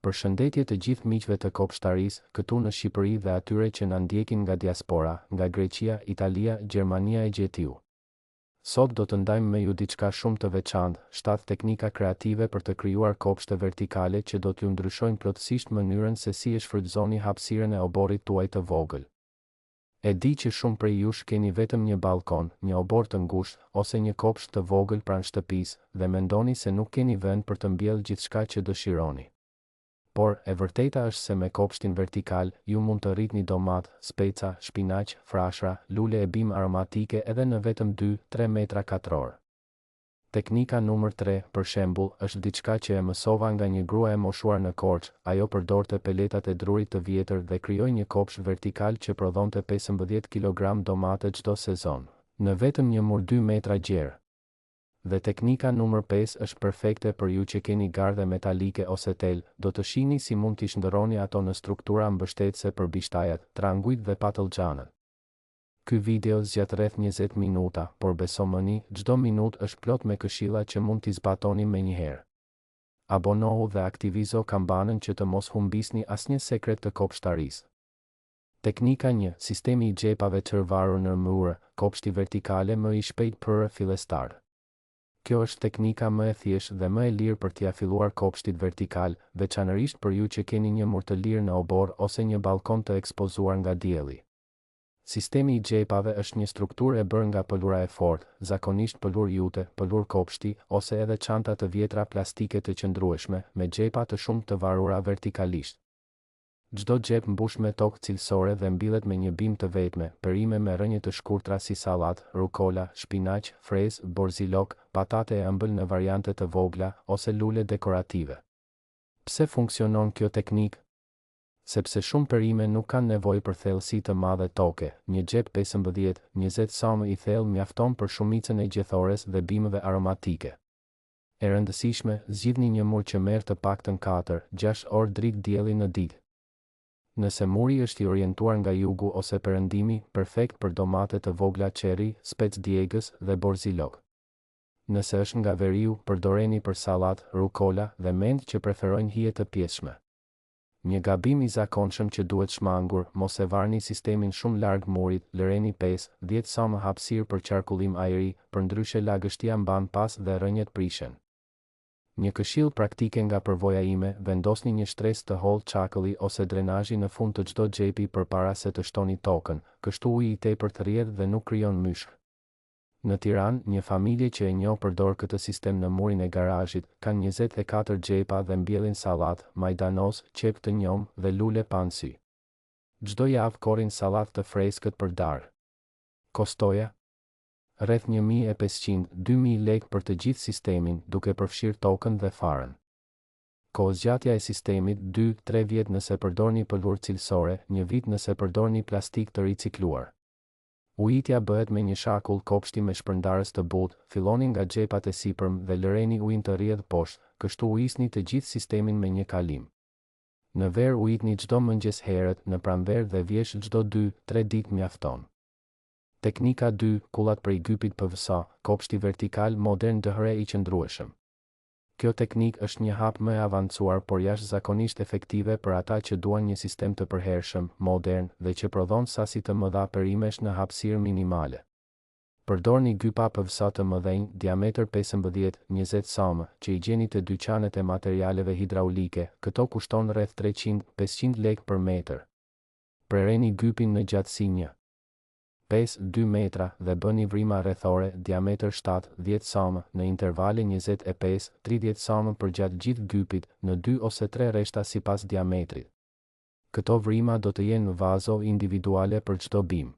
Përshëndetje të gjithë miqve të kopshtarisë, këtu në Shqipëri dhe atyre që na ndjekin nga diaspora, nga Greqia, Italia, Gjermania e Gjetiu. Sot do të ndajmë me ju diçka shumë të veçantë, 7 teknika kreative për të krijuar kopshte vertikale që do t'ju ndryshojnë plotësisht mënyrën se si e shfrytëzoni hapësirën e oborrit tuaj të vogël. E di që shumë prej jush keni vetëm një balkon, një obor të ngushtë ose një kopsht të vogël pranë shtëpisë dhe mendoni se nuk keni vend për të mbjellë gjithçka që dëshironi. Por, e vërteta është se me kopshtin vertikal, ju mund të rritni domatë, speca, shpinaq, frashra, lule e bimë aromatike edhe në vetëm 2-3 metra katror. Teknika numër 3, për shembull, është diçka që e mësova nga një grua e moshuar në Korçë, ajo përdorte peletat e drurit të vjetër dhe krijoi një kopsht vertikal që prodhonte 15 kg domate çdo sezon, në vetëm një mur 2 metra gjerë. Dhe teknika numër 5 është perfekte për ju që keni gardhe metalike ose tel, do të shihni si mund t'i shndërroni ato në struktura mbështetëse për bishtajat, trangujt dhe patëllxhanët. Ky video zgjat rreth 20 minuta, por besomëni, çdo minutë është plot me këshilla që mund t'i zbatoni menjëherë. Abonohu dhe aktivizo kampanën që të mos humbisni asnjë sekret të kopshtarisë. Teknika 1, sistemi i xhepave të varur në mur, kopshti vertikale më i shpejt për fillestar. Kjo është teknika më e thjeshtë dhe më e lirë për t'ia filluar kopshtit vertikal, veçanërisht për ju që keni një mur të lirë në obor ose një balkon të ekspozuar nga dielli. Sistemi i xhepave është një strukturë e bërë nga pëlhura e fortë, zakonisht pëlhurë jute, pëlhurë kopshti, ose edhe çanta të vjetra plastike të qëndrueshme, me xhepa të shumë të varura vertikalisht. Çdo xhep mbush me tokë cilësore dhe mbillet me një bimë të vetme, perime me rrënje të shkurtra si sallat, rukola, shpinaq, frezë, borzilok, patate e ëmbël në variante të vogla ose lule dekorative. Pse funksionon kjo teknikë? Sepse shumë perime nuk kanë nevojë për thellësi të madhe toke, një xhep 15-20 cm i thellë mjafton për shumicën e gjethores dhe bimëve aromatike. E rëndësishme, zgjidhni një mur që merr të paktën 4-6 orë dritë dielli në ditë. Nëse muri është i orientuar nga jugu ose perëndimi, perfekt për domate të vogla cherry, spec djegës dhe borzilok. Nëse është nga veriu, përdoreni për sallat, rukola dhe mend që preferojnë hije të pjeshme. Një gabim i zakonshëm që duhet shmangur, mos e varni sistemin shumë larg murit, lëreni 5-10 cm hapësirë për qarkullim ajri, përndryshe lagështia mban pas dhe rrënjët prishen. Një këshill praktike nga përvoja ime, vendosni një shtresë të hollë çakëlli ose drenazhi në fund të çdo xhepi përpara se të shtoni tokën, kështu uji i tepërt rrjedh dhe nuk krijon myshk. Në Tiranë, një familje që e njoh përdor këtë sistem në murin e garazhit, kanë 24 xhepa dhe mbjellin sallat, majdanoz, qep të njom dhe lule pansy. Çdo javë korrin sallat të freskët për darë. Kostoja? Rreth 1.500-2.000 lekë për të gjithë sistemin, duke përfshirë tokën dhe farën. Kohëzgjatja e sistemit 2-3 vjet nëse përdorni pëlhurë cilësore, 1 vit nëse përdorni plastik të ricikluar. Ujitja bëhet me një shakull kopshti me shpërndarës të butë, filloni nga xhepat e sipërm dhe lëreni ujin të rrjedhë poshtë, kështu ujisni të gjithë sistemin me një kalim. Në verë ujitni çdo mëngjes herët, në pranverë dhe vjesh çdo 2-3 ditë mjafton. Teknika 2, kullat prej gypit PVC, kopshti vertikal modern DHR i qëndrueshëm. Kjo teknik është një hap më e avancuar por jashtëzakonisht efektive për ata që duan një sistem të përhershëm, modern dhe që prodhon sasi të mëdha perimesh në hapësirë minimale. Përdorni gypa PVC të mëdhenj, diametër 15-20 cm, që i gjeni te dyqanet e materialeve hidraulike, këto kushton rreth 300-500 lekë për metër. Prereni gypin në gjatësi 1.5-2 metra dhe bëni vrima rrethore, diametër 7-10 cm, në intervale 25-30 cm për gjatë gjithë gypit, në 2 ose 3 rreshta sipas diametrit. Këto vrima do të jenë në vazo individuale për çdo bimë.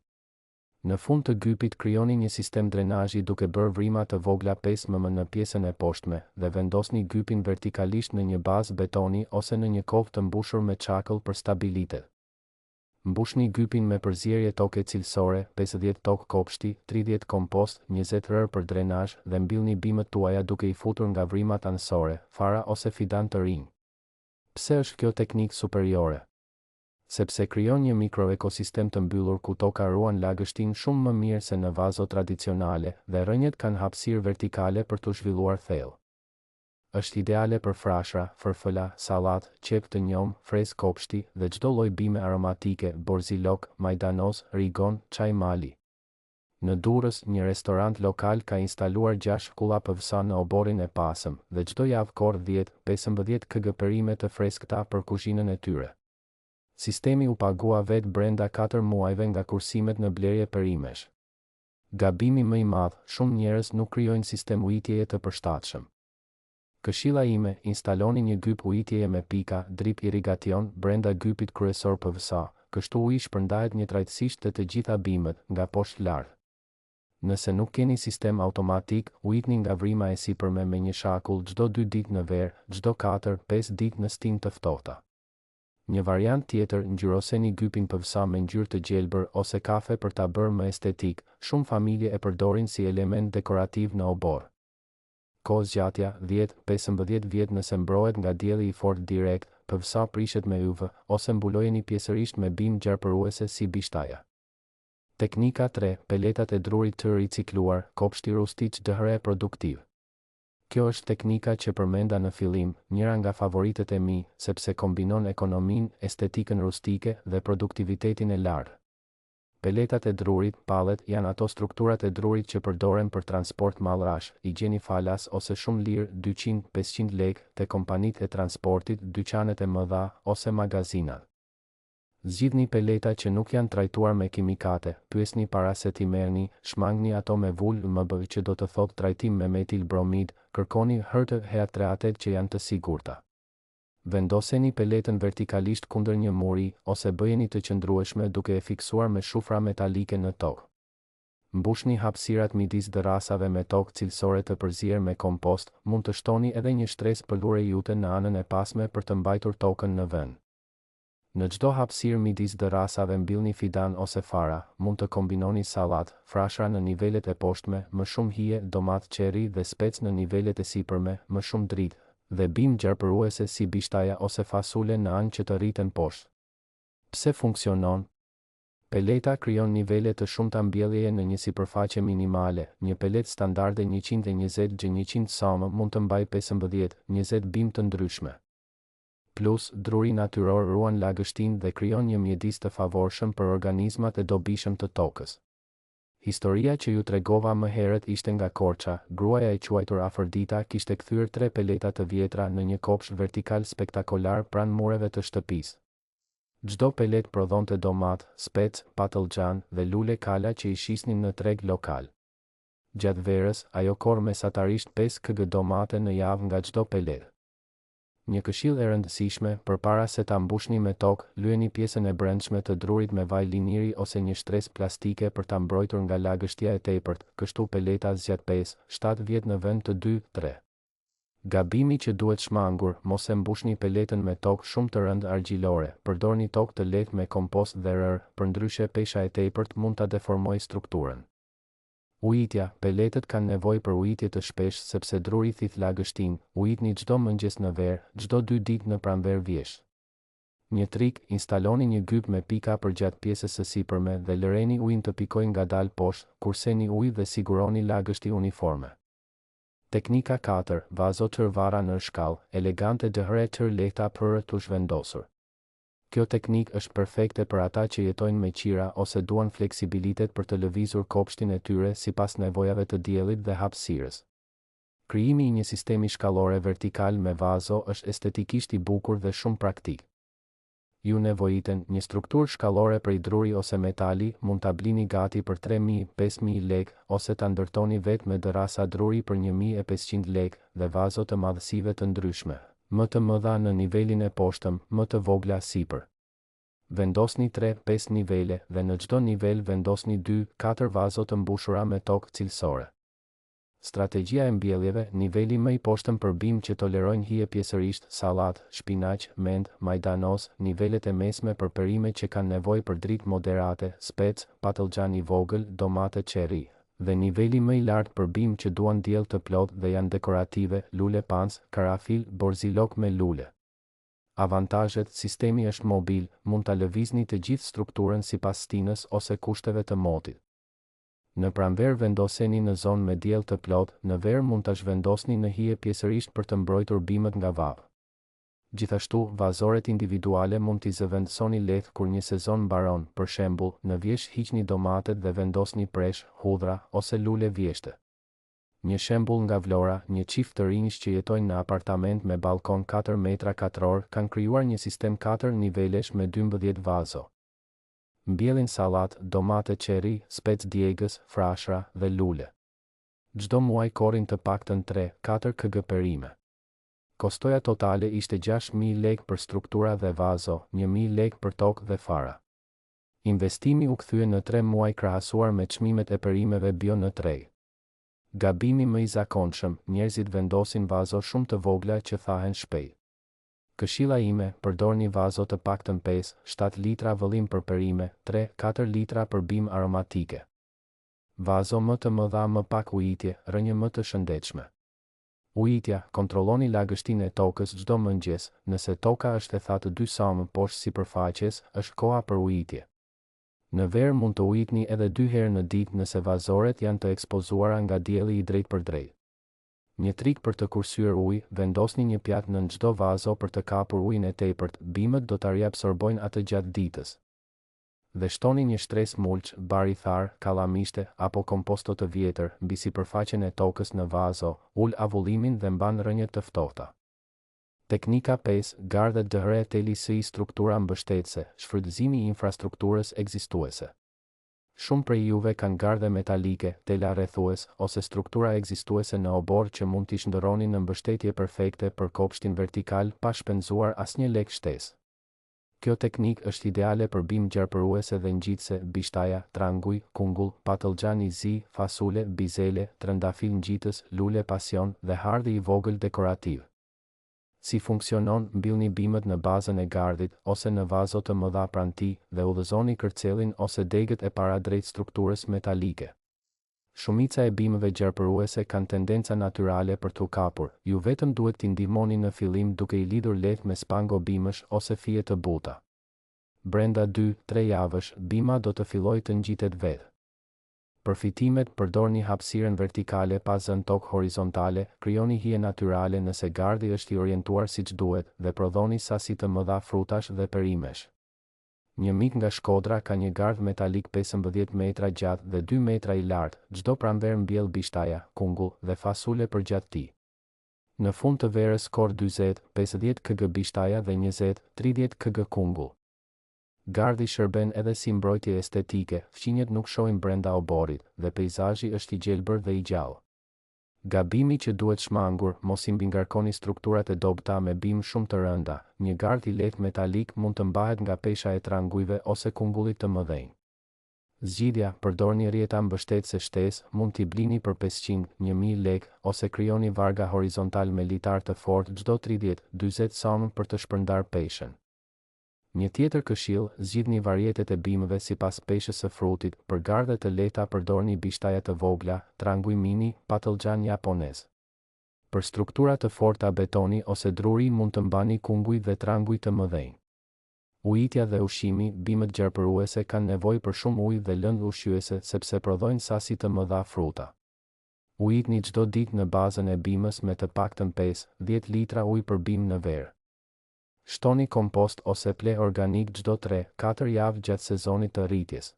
Në fund të gypit krijoni një sistem drenazhi duke bërë vrima të vogla 5 mm në pjesën e poshtme dhe vendosni gypin vertikalisht në një bazë betoni ose në një kovë të mbushur me çakëll për stabilitet. Mbushni gypin me përzierje toke cilësore, 50 tokë kopshti, 30 kompost, 20 rër për drenazh dhe mbillni bimët tuaja duke i futur nga vrimat anësore, fara ose fidan të rinj. Pse është kjo teknikë superiore? Sepse krijon një mikroekosistem të mbyllur ku toka ruan lagështinë shumë më mirë se në vazo tradicionale dhe rrënjët kanë hapësirë vertikale për të zhvilluar thellë. Është ideale për frashra, fërfëla, sallat, qep të njom, freskë kopshti dhe çdo lloj bime aromatike, borzilok, majdanoz, rigon, çaj mali. Në Durrës, një restorant lokal ka instaluar 6 kulla PVC në oborin e pasëm dhe çdo javë korr 10-15 kg perime të freskëta për kuzhinën e tyre. Sistemi u pagua vetë brenda 4 muajve nga kursimet në blerje perimesh. Gabimi më i madh, shumë njerëz nuk krijojnë sistem ujitjeje të përshtatshëm. Këshilla ime, instaloni një gyp ujitjeje me pika, drip irrigacion brenda gypit kryesor PVC, kështu uji shpërndahet njëtrajtësisht te të gjitha bimët, nga poshtë lart. Nëse nuk keni sistem automatik, ujitni nga vrima e sipërme me një shakull çdo 2 ditë në verë, çdo 4-5 ditë në stin të ftohta. Një variant tjetër, ngjyroseni gypin PVC me ngjyrë të gjelbër ose kafe për ta bërë më estetik. Shumë familje e përdorin si element dekorativ në obor. Kohë zgjatja, 10-15 vjet nëse mbrohet nga dielli i fortë direkt, PVC prishet me UV ose mbulojeni pjesërisht me bimë gjarpëruese si bishtaja. Teknika 3. Peletat e drurit të ricikluar, kopshti rustik DHR produktiv. Kjo është teknika që përmenda në fillim, njëra nga favoritet e mi, sepse kombinon ekonominë, estetikën rustike dhe produktivitetin e lartë. Peletat e drurit, pallet, janë ato strukturat e drurit që përdoren për transport mallrash, higjeni falas ose shumë lirë 200-500 lekë te kompanitë e transportit, dyqanet e mëdha ose magazinat. Zgjidhni peleta që nuk janë trajtuar me kimikate, pyesni para se t'i merrni, shmangni ato me vull MB që do të thotë trajtim me metil bromid, kërkoni hertë heatreatet që janë të sigurta. Vendoseni peletën vertikalisht kundër një muri ose bëjeni të qëndrueshme duke e fiksuar me shufra metalike në tokë. Mbushni hapësirat midis dërasave me tokë cilësore të përzier me kompost, mund të shtoni edhe një shtresë pëllure jute në anën e pasme për të mbajtur tokën në vend. Në çdo hapësirë midis dërasave mbillni fidan ose fara, mund të kombinoni sallat, frashra në nivelet e poshtme, më shumë hije, domat qerri dhe spec në nivelet e sipërme, më shumë dritë, dhe bimë gjarpëruese si bishtaja ose fasule në anë që të rriten poshtë. Pse funksionon? Peleta krijon nivele të shumta mbjelljeje në një sipërfaqe minimale. Një pelet standarde 120 cm mund të mbajë 15-20 bimë të ndryshme. Plus, druri natyror ruan lagështinë dhe krijon një mjedis të favorshëm për organizmat e dobishëm të tokës. Historia që ju tregova më herët ishte nga Korça. Gruaja e quajtur Afrodita kishte kthyer 3 peleta të vjetra në një kopsht vertikal spektakolar pranë mureve të shtëpisë. Çdo pelet prodhonte domat, spec, patëllxhan dhe lule kala që i shisnin në treg lokal. Gjatë verës, ajo korr mesatarisht 5 kg domate në javë nga çdo pelet. Një këshill e rëndësishme, përpara se ta mbushni me tokë, lyeni pjesën e brendshme të drurit me vaj liniri ose një shtresë plastike për ta mbrojtur nga lagështia e tepërt, kështu peleta zgjat 5-7 vjet në vend të 2-3. Gabimi që duhet shmangur, mos e mbushni peletën me tokë shumë të rëndë argjilore, përdorni tokë të lehtë me kompost dhe rër, përndryshe pesha e tepërt mund ta deformojë strukturën. Ujitja, peletët kanë nevojë për ujitje të shpesh sepse druri thith lagështinë, ujitni çdo mëngjes në verë, çdo 2 ditë në pranverë vjesh. Një trik, instaloni një gyp me pika për gjatë pjesës së sipërme dhe lëreni ujin të pikojë ngadalë poshtë, kurseni ujë dhe siguroni lagështi uniforme. Teknika 4, vazo tërvara në shkallë, elegante DHR tër lehta për të zhvendosur. Kjo teknik është perfekte për ata që jetojnë me qira ose duan fleksibilitet për të lëvizur kopshtin e tyre sipas nevojave të diellit dhe hapësirës. Krijimi i një sistemi shkallore vertikal me vazo është estetikisht i bukur dhe shumë praktik. Ju nevojiten një strukturë shkallore prej druri ose metali, mund ta blini gati për 3.000-5.000 lekë ose ta ndërtoni vetë me dërasa druri për 1.500 lekë dhe vazo të madhësive të ndryshme. Më të mëdha në nivelin e poshtëm, më të vogla sipër. Vendosni 3-5 nivele dhe në çdo nivel vendosni 2-4 vazo të mbushura me tokë cilësore. Strategjia e mbjelljeve, niveli më i poshtëm për bimë që tolerojnë hije pjesërisht, sallat, shpinaq, mend, majdanoz, nivelet e mesme për perime që kanë nevojë për dritë moderate, spec, patëllxhan i vogël, domate cherry. Dhe niveli më i lartë për bimë që duan diell të plotë dhe janë dekorative, lule pans, karafil, borzilok me lule. Avantazhet, sistemi është mobil, mund ta lëvizni të gjithë strukturën sipas stinës ose kushteve të motit. Në pranverë vendoseni në zonë me diell të plot, në verë mund ta zhvendosni në hije pjesërisht për të mbrojtur bimët nga vava. Gjithashtu, vazoret individuale mund t'i zëvendësoni lehtë kur një sezon mbaron, për shembull, në vjesh hiqni domatet dhe vendosni presh, hudhra ose lule vjeshte. Një shembull nga Vlora, një çift të rinj që jetojnë në apartament me balkon 4 metra katror kanë krijuar një sistem 4 nivelesh me 12 vazo. Mbjellin sallat, domate qeri, spec djegës, frashra dhe lule. Çdo muaj korrin të paktën 3-4 kg perime. Kostoja totale ishte 6.000 lekë për struktura dhe vazo, 1.000 lekë për tokë dhe fara. Investimi u kthye në 3 muaj krahasuar me çmimet e perimeve bio në tregë. Gabimi më i zakonshëm, njerëzit vendosin vazo shumë të vogla që thahen shpejt. Këshilla ime, përdorni vazo të paktën 5-7 litra vëllim për perime, 3-4 litra për bimë aromatike. Vazo më të mëdha më pak ujitje, rënje më të shëndetshme. Ujitja, kontrolloni lagështinë e tokës çdo mëngjes, nëse toka është e thatë 2 sa më poshtë sipërfaqes, është koha për ujitje. Në verë mund të ujitni edhe 2 herë në ditë nëse vazoret janë të ekspozuara nga dielli i drejtë për drejtë. Një trik për të kursyer ujë, vendosni një pjatë nën çdo vazo për të kapur ujin e tepërt, bimët do ta riabsorbojnë atë gjatë ditës. Dhe shtoni një shtresë mulç, bari thar, kallamishte apo komposto të vjetër mbi sipërfaqen e tokës në vazo, ul avullimin dhe mban rënje të ftohta. Teknika 5, gardhet DHRE TLC struktura mbështetëse, shfrytëzimi i infrastrukturës ekzistuese. Shumë prej juve kanë gardhe metalike, tela rrethues ose struktura ekzistuese në obor që mund t'i shndërroni në mbështetje perfekte për kopshtin vertikal pa shpenzuar asnjë lek shtesë. Kjo teknik është ideale për bimë gjarpëruese dhe ngjitse, bishtaja, tranguj, kungull, patëllxhan i zi, fasule, bizele, trëndafil ngjitës, lule pasion dhe hardhi i vogël dekorativ. Si funksionon, mbillni bimët në bazën e gardit ose në vazo të mëdha pranë tij dhe udhëzoni kërcellin ose degët e para drejt strukturës metalike. Shumica e bimëve gjarpëruese kanë tendenca natyrale për t'u kapur, ju vetëm duhet t'i ndihmoni në fillim duke i lidhur lehtë me spango bimësh ose fije të buta. Brenda 2-3 javësh, bima do të fillojë të ngjitet vetë. Përfitimet, përdorni hapësirën vertikale pa zënë tokë horizontale, krijoni hije natyrale nëse gardi është i orientuar siç duhet dhe prodhoni sasi të mëdha frutash dhe perimesh. Një mik nga Shkodra ka një gardh metalik 15 metra gjatë dhe 2 metra i lartë, çdo pranverë mbjell bishtaja, kungull dhe fasule për gjatë tij. Në fund të verës kor 40-50 kg bishtaja dhe 20-30 kg kungull. Gardhi shërben edhe si mbrojtje estetike, fqinjet nuk shohin brenda oborit dhe peizazhi është i gjelbër dhe i gjallë. Gabimi që duhet shmangur, mos i mbingarkoni strukturat e dobta me bimë shumë të rënda. Një gardh i lehtë metalik mund të mbahet nga pesha e trangujve ose kungullit të mëdhenj. Zgjidhja, përdorni rjeta mbështetëse shtesë, mund t'i blini për 500-1000 lekë ose krijoni varga horizontal me litar të fortë çdo 30-40 cm për të shpërndar peshën. Një tjetër këshill, zgjidhni varietet e bimëve sipas peshës së frutit, për gardhe të lehta përdorni bishtaja të vogla, tranguj mini, patëllxhan japonez. Për struktura të forta betoni ose druri mund të mbani kunguj dhe tranguj të mëdhenj. Ujitja dhe ushqimi, bimët gjarpëruese kanë nevojë për shumë ujë dhe lëndë ushqyese sepse prodhojnë sasi të mëdha fruta. Ujitni çdo ditë në bazën e bimës me të paktën 5-10 litra ujë për bimë në verë. Shtoni kompost ose ple organik çdo 3-4 javë gjatë sezonit të rritjes.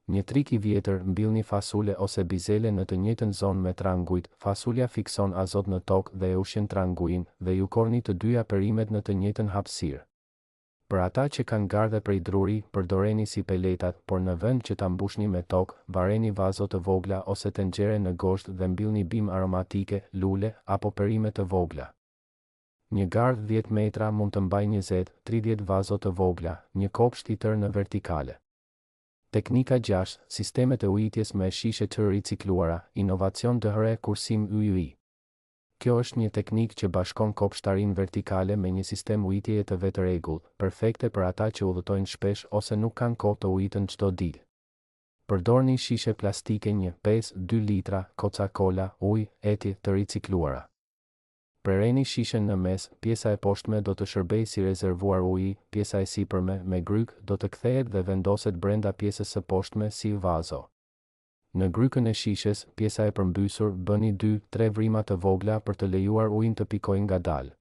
Një trik i vjetër, mbillni fasule ose bizele në të njëjtën zonë me trangujt. Fasulja fikson azot në tokë dhe e ushqen trangujin dhe ju korni të dyja perimet në të njëjtën hapësirë. Për ata që kanë gardhe prej druri, përdoreni si peletat, por në vend që ta mbushni me tokë, varreni vazo të vogla ose tenxhere në gosht dhe mbillni bimë aromatike, lule apo perime të vogla. Një gardh 10 metra mund të mbajë 20-30 vazo të vogla, një kopsht i tërë në vertikale. Teknika 6, sistemet e ujitjes me shishe të ricikluara, inovacion DHRE kursim UUI. Kjo është një teknik që bashkon kopshtarinë vertikale me një sistem ujitjeje të vetërregullt, perfekte për ata që udhëtojnë shpesh ose nuk kanë kohë të ujitën çdo ditë. Përdorni shishe plastike 1-5-2 litra, Coca-Cola, ujë, eti të ricikluara. Prereni shishen në mes, pjesa e poshtme do të shërbejë si rezervuar uji, pjesa e sipërme me gryk do të kthehet dhe vendoset brenda pjesës së poshtme si vazo. Në grykën e shishes, pjesa e përmbysur bëni 2-3 vrima të vogla për të lejuar ujin të pikojë ngadalë.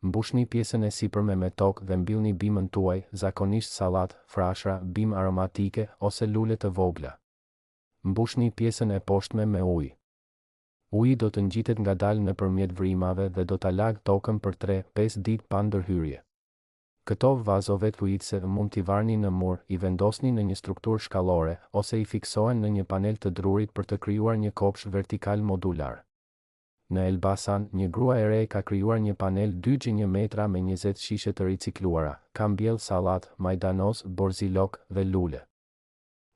Mbushni pjesën e sipërme me tokë dhe mbillni bimën tuaj, zakonisht sallatë, frashra, bimë aromatike ose lule të vogla. Mbushni pjesën e poshtme me ujë. Uji do të ngjitet ngadalë nëpërmjet vrimave dhe do ta lagë tokën për 3-5 ditë pa ndërhyrje. Këto vazove fluidse mund t'i varni në mur, i vendosni në një strukturë shkallore, ose i fiksohen në një panel të drurit për të krijuar një kopsh vertikal modular. Në Elbasan, një grua e re ka krijuar një panel 2x1 metra me 20 shishe të ricikluara, ka mbjell sallat, majdanoz, borzilok dhe lule.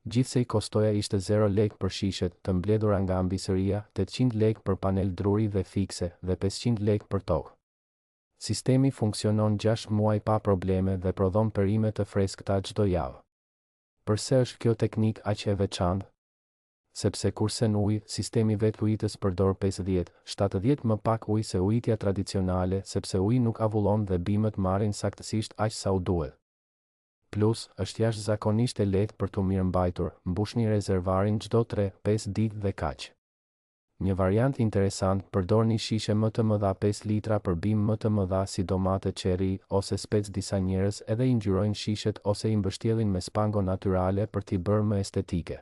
Gjithsej kostoja ishte 0 lekë për shishet të mbledhura nga ambisëria, 800 lekë për panel druri dhe fikse, dhe 500 lekë për tokë. Sistemi funksionon 6 muaj pa probleme dhe prodhon perime të freskëta çdo javë. Përse është kjo teknik aq e veçantë? Sepse kurse në ujë, sistemi vetë ujitës përdor 50-70 më pak ujë se ujitja tradicionale, sepse uji nuk avullon dhe bimët marrin saktësisht aq sa u duhet. Plus, është jashtëzakonisht e lehtë për t'u mirëmbajtur, mbushni rezervarin çdo 3-5 ditë dhe kaq. Një variant interesant, përdorni shishe më të mëdha 5 litra për bimë më të mëdha si domate cherry ose spec. Disa njerëz edhe i ngjyrojnë shishet ose i mbështjellin me spango natyrale për t'i bërë më estetike.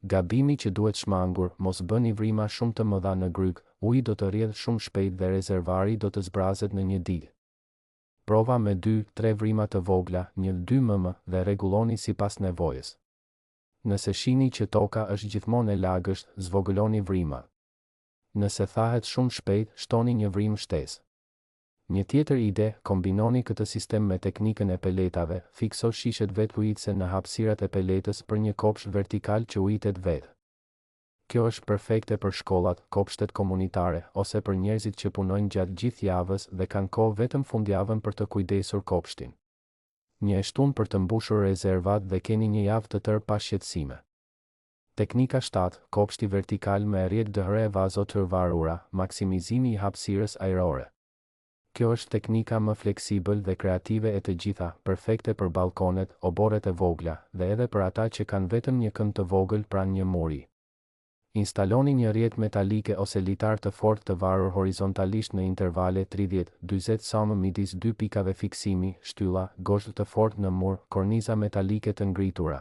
Gabimi që duhet shmangur, mos bëni vrima shumë të mëdha në gryk, uji do të rrjedhë shumë shpejt dhe rezervari do të zbrazet në një ditë. Prova me 2-3 vrima të vogla, 1-2 mm dhe rregulloni sipas nevojës. Nëse shihni që toka është gjithmonë e lagësht, zvogëloni vrimat. Nëse thahet shumë shpejt, shtoni një vrim shtesë. Një tjetër ide, kombinoni këtë sistem me teknikën e peletave, fikso shishet vetujitse në hapësirat e peletës për një kopsh vertikal që ujitet vetë. Kjo është perfekte për shkollat, kopshtet komunitare, ose për njerëzit që punojnë gjatë gjithë javës dhe kanë kohë vetëm fundjavën për të kujdesur kopshtin. Një shtunë për të mbushur rezervat dhe keni një javë të tërë pa shqetësime. Teknika 7, kopshti vertikal me rrjet dëhre vazo të varura, maksimizimi i hapësirës ajrore. Kjo është teknika më fleksibël dhe kreative e të gjitha, perfekte për balkonet, oborret e vogla, dhe edhe për ata që kanë vetëm një kënd të vogël pranë një muri. Instaloni një rrjet metalike ose litar të fortë të varur horizontalisht në intervale 30-40 cm midis dy pikave fiksimi, shtylla, gozhë të fortë në mur, korniza metalike të ngritura.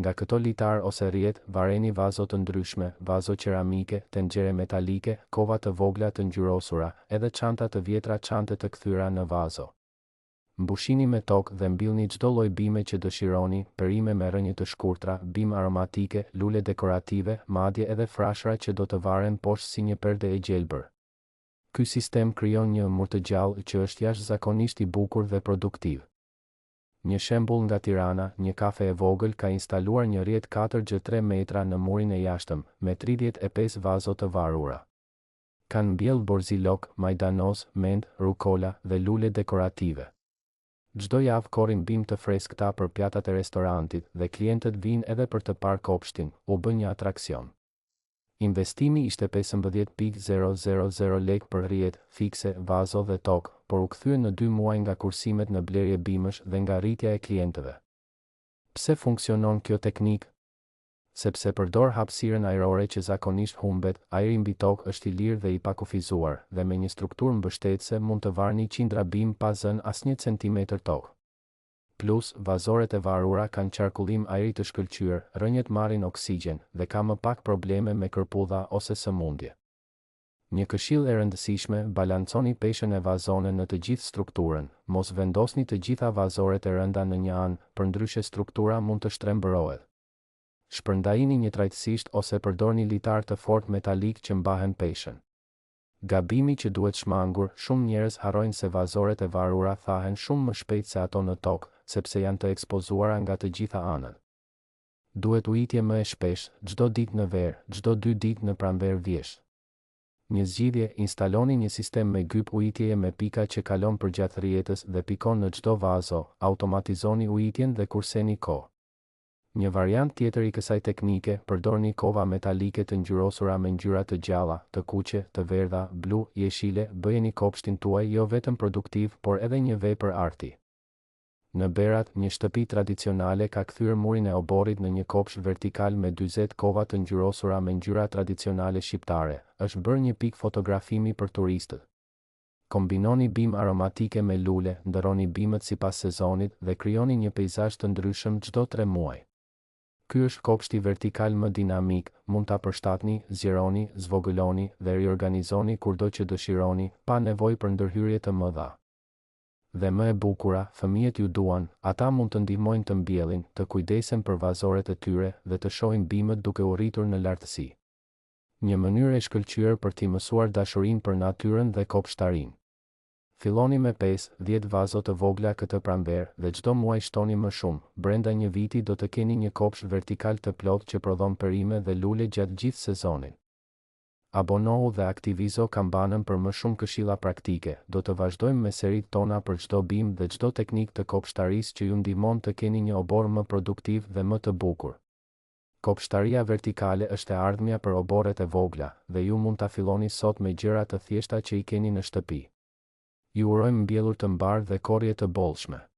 Nga këto litar ose rrjet, vareni vazo të ndryshme, vazo qeramike, tenxhere metalike, kova të vogla të ngjyrosura, edhe çanta të vjetra, çante të kthyra në vazo. Mbushini me tokë dhe mbillni çdo lloj bime që dëshironi, perime me rrënje të shkurtra, bimë aromatike, lule dekorative, madje edhe frashra që do të varen poshtë si një perde e gjelbër. Ky sistem krijon një mur të gjallë që është jashtëzakonisht i bukur dhe produktiv. Një shembull nga Tirana, një kafe e vogël ka instaluar një rrjet 4x3 metra në murin e jashtëm, me 35 vazo të varura. Kanë mbjell borzilok, majdanoz, mend, rukola dhe lule dekorative. Çdo javë korrin bimë të freskëta për pjatat e restorantit dhe klientët vinë edhe për të parë kopshtin, u bë një atraksion. Investimi ishte 15.000 lekë për rrjet, fikse, vazo dhe tokë, por u kthye në 2 muaj nga kursimet në blerje bimësh dhe nga rritja e klientëve. Pse funksionon kjo teknikë? Sepse përdor hapësirën ajrore që zakonisht humbet, ajri mbi tokë është i lirë dhe i pakufizuar, dhe me një strukturë mbështetëse mund të varni qindra bimë pa zënë asnjë centimetër tokë. Plus, vazoret e varura kanë qarkullim ajri të shkëlqyer, rrënjët marrin oksigjen dhe ka më pak probleme me kërpudha ose sëmundje. Një këshill e rëndësishme, balanconi peshën e vazone në të gjithë strukturën, mos vendosni të gjitha vazoret e rënda në një anë, përndryshe struktura mund të shtrembërohet. Shpërndajini një trajtësisht ose përdorni litar të fortë metalik që mbahen peshën. Gabimi që duhet shmangur, shumë njerëz harrojnë se vazoret e varura thahen shumë më shpejt se ato në tokë, sepse janë të ekspozuara nga të gjitha anët. Duhet ujitje më e shpesh, çdo ditë në verë, çdo 2 ditë në pranverë vjesht. Një zgjidhje, instaloni një sistem me gyp ujitjeje me pika që kalon përgjatë rrjetës dhe pikon në çdo vazo, automatizoni ujitjen dhe kurseni kohë. Një variant tjetër i kësaj teknike, përdorni kova metalike të ngjyrosura me ngjyra të gjalla, të kuqe, të verdha, blu, jeshile, bëjeni kopshtin tuaj jo vetëm produktiv, por edhe një vepër arti. Në Berat, një shtëpi tradicionale ka kthyer murin e oborrit në një kopsht vertikal me 40 kova të ngjyrosura me ngjyra tradicionale shqiptare. Është bërë një pikë fotografimi për turistët. Kombinoni bimë aromatike me lule, ndërroni bimët sipas sezonit dhe krijoni një peizazh të ndryshëm çdo 3 muaj. Ky është kopshti vertikal më dinamik, mund ta përshtatni, zgjeroni, zvogëloni dhe riorganizoni kurdo që dëshironi, pa nevojë për ndërhyrje të mëdha. Dhe më e bukura, fëmijët ju duan, ata mund të ndihmojnë të mbjellin, të kujdesen për vazoret e tyre dhe të shohin bimët duke u rritur në lartësi. Një mënyrë e shkëlqyer për t'i mësuar dashurinë për natyrën dhe kopshtarinë. Filloni me 5-10 vazo të vogla këtë pranverë dhe çdo muaj shtoni më shumë. Brenda një viti do të keni një kopsht vertikal të plotë që prodhon perime dhe lule gjatë gjithë sezonin. Abonohu dhe aktivizo kampanën për më shumë këshilla praktike. Do të vazhdojmë me seritë tona për çdo bimë dhe çdo teknikë të kopshtarisë që ju ndihmon të keni një obor më produktiv dhe më të bukur. Kopshtaria vertikale është e ardhmja për oborret e vogla dhe ju mund ta filloni sot me gjëra të thjeshta që i keni në shtëpi. Ju urojmë mbjellur të mbar dhe korrje të bollshme.